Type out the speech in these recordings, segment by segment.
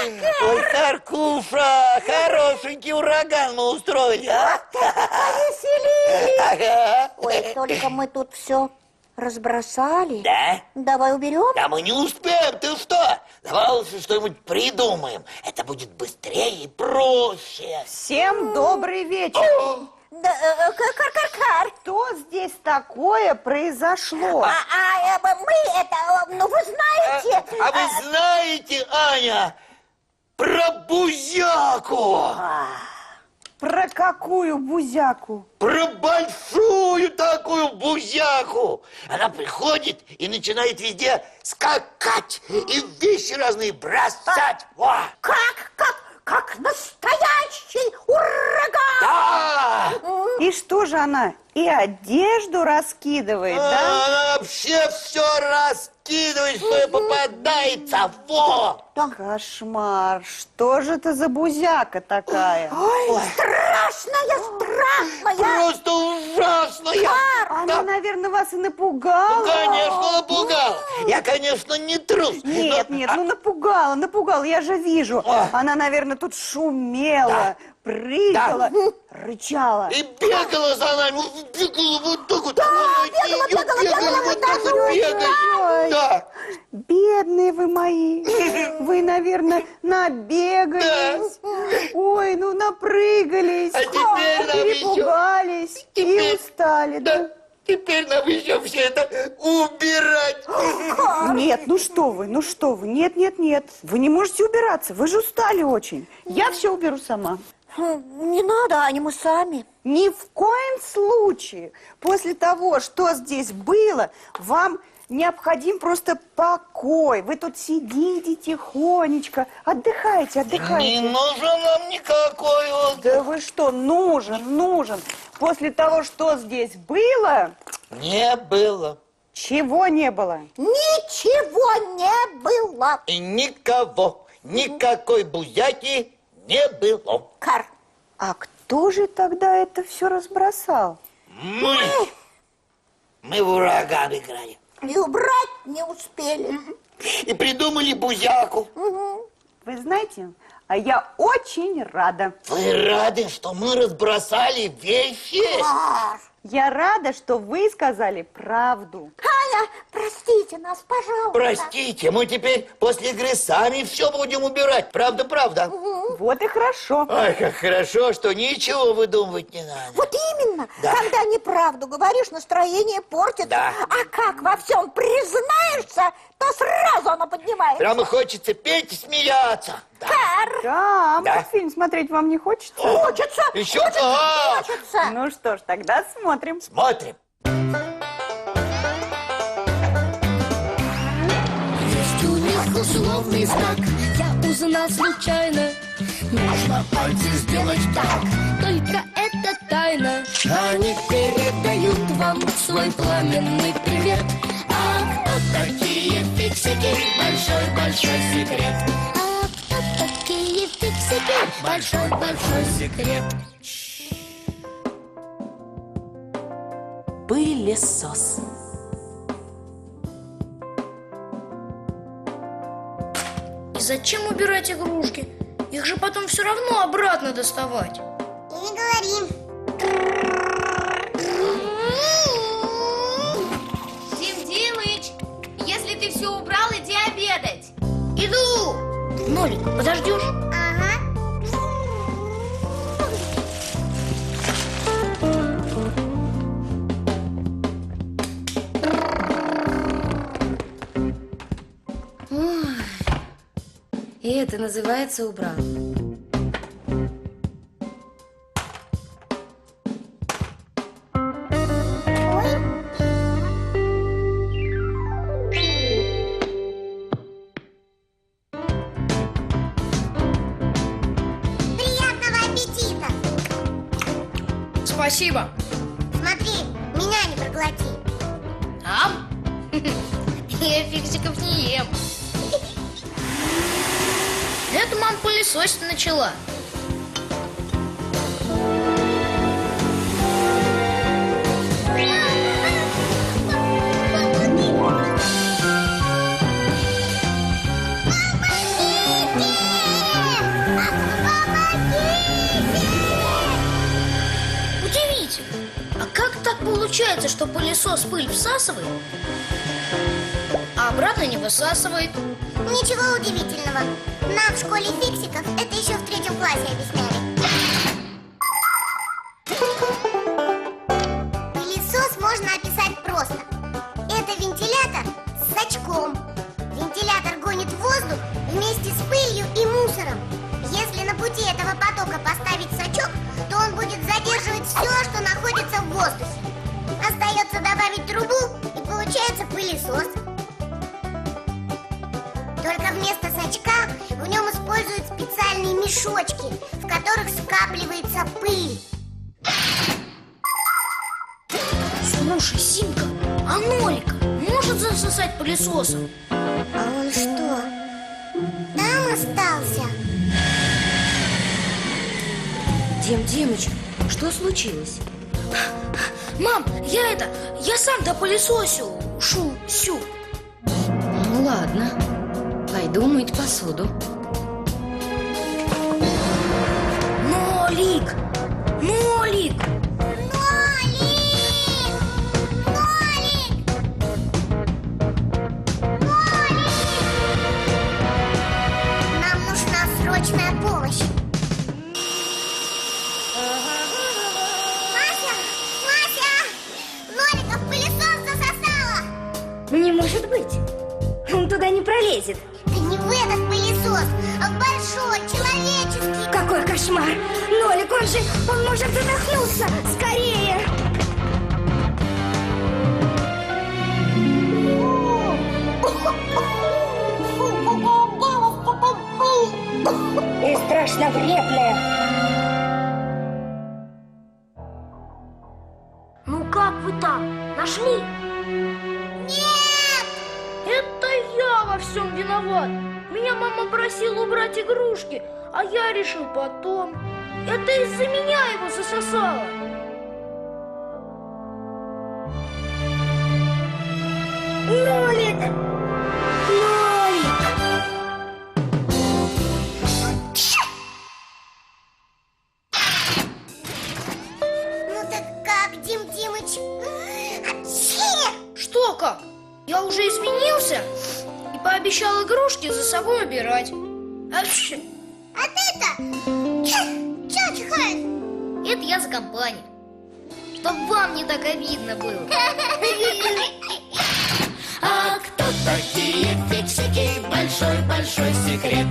Ой, Каркуша, хорошенький ураган мы устроили, а? Повеселились. Ага. Ой, только мы тут все разбросали. Да? Давай уберем. Да мы не успеем, ты что? Давай лучше что-нибудь придумаем. Это будет быстрее и проще. Всем добрый вечер. Да, кар-кар-кар. Что здесь такое произошло? Мы это, ну вы знаете... А вы знаете, Аня, про Бузяку? Про какую Бузяку? Про большую такую Бузяку. Она приходит и начинает везде скакать и вещи разные бросать. Во! Как настоящий ураган! Да! И что же она? И одежду раскидывает, да? Она вообще все раскидывает, что ей попадается. Во! Кошмар. Что же это за Бузяка такая? Ой, страшная! Просто ужасная. Она, наверное, вас и напугала. Конечно, напугал. Я, конечно, не трус. Нет, ну напугала, я же вижу. Она, наверное, тут шумела, прыгала, рычала. И бегала за нами, бегала вот так вот. бегала вот так вот. Ой. Да. Бедные вы мои, вы, наверное, набегались. Ой, ну напрыгались, А теперь нам перепугались и устали, да? Теперь нам еще все это убирать. Нет, ну что вы, нет, вы не можете убираться, вы же устали очень. Я все уберу сама. Не надо, Аня, мы сами. Ни в коем случае. После того, что здесь было, вам необходим просто покой. Вы тут сидите тихонечко, отдыхайте. Не нужен нам никакой отдых. Да вы что, нужен. После того, что здесь было, Не было. чего не было? Ничего не было. И никого, никакой Бузяки не было. Кар. А кто же тогда это все разбросал? Мы в ураган играли. И убрать не успели. И придумали Бузяку. Вы знаете, а я очень рада. Вы рады, что мы разбросали вещи? Кар. Я рада, что вы сказали правду. Аня, простите нас, пожалуйста. Простите, мы теперь после игры сами все будем убирать. Правда? Вот и хорошо. Ой, как хорошо, что ничего выдумывать не надо. Вот именно, Да. когда неправду говоришь, настроение портится. Да. А как во всем признаешься, то сразу оно поднимается. Прямо хочется петь и смеяться. Да. Кар. Да, Да. мультфильм смотреть вам не хочется? Хочется. Еще как! Хочется. Ну что ж, тогда смотрим. Смотрим. Есть у них условный знак. Я узнал случайно, Нужно пальцы сделать так. только это тайна. Они передают Вам свой пламенный привет. А кто такие фиксики? Большой-большой секрет. А кто такие фиксики? Большой-большой секрет. Пылесос. И зачем убирать игрушки? Их же потом все равно обратно доставать. И не говори. Дим Димыч, если ты все убрал, иди обедать. Иду! Нолик, подождешь? Ага. И это называется убрал. Приятного аппетита. Спасибо. Смотри, меня не проглоти. Ам? Я фиксиков не ем. Это мама пылесосить начала. получается, что пылесос пыль всасывает, а обратно не высасывает? Ничего удивительного. Нам в школе фиксиков это еще в 3 классе объясняли. Пылесос можно описать просто. Это вентилятор с сачком. Вентилятор гонит воздух вместе с пылью и мусором. Если на пути этого потока поставить сачок, то он будет задерживать все, что находится в воздухе. Остается добавить трубу, и получается пылесос. Только вместо сачка в нем используют специальные мешочки, в которых скапливается пыль. Слушай, Симка, а Нолика может засосать пылесосом? А он что, там остался? Димыч, что случилось? Мам, я сам допылесосил. Сю. Ну ладно, пойду мыть посуду. Нолик! Нолик! Нам нужна срочная помощь. Мася! Нолика в пылесос засосала! Не может быть. Он туда не пролезет. Да не в этот пылесос, а в большой, человеческий. Какой кошмар. Нолик, он может задохнуться. Скорее. Ты страшно вредная. Ну как вы там? Нашли? Нет! Это я во всем виноват. Меня мама просила убрать игрушки, а я решил потом. Это из-за меня его засосало. Нолик! Нолик! Ну так как, Димыч? Что как? Я уже извинился и пообещал игрушки за собой убирать. Апчхи. А ты-то? Чё чихаешь? Это я за компанию. Чтоб вам не так обидно было. А кто такие фиксики? Большой-большой секрет.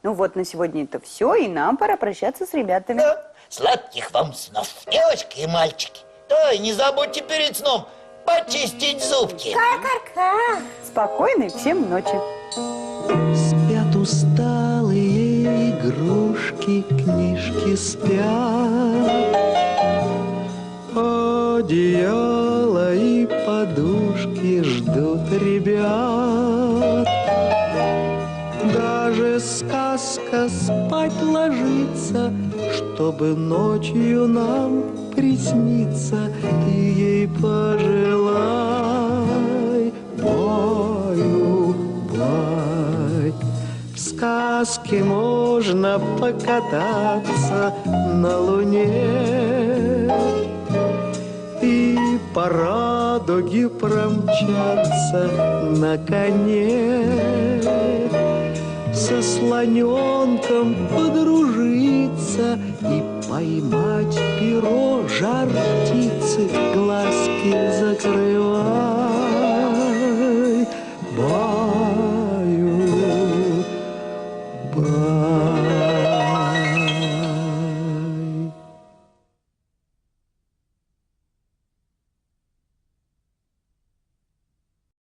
Ну вот, на сегодня это все, и нам пора прощаться с ребятами. Сладких вам снов, девочки и мальчики. Да, и не забудьте перед сном почистить зубки. Ка-ка-ка. Спокойной всем ночи. Спят усталые игрушки, книжки спят. Одеяло и подушки ждут ребят. Даже сказка спать ложится, чтобы ночью нам присниться. Ты ей пожелай, баю-бай. В сказке можно покататься на луне и по радуге промчаться на коне. Со слоненком подружиться и поймать перо жар птицы, глазки закрывай, баю, баю.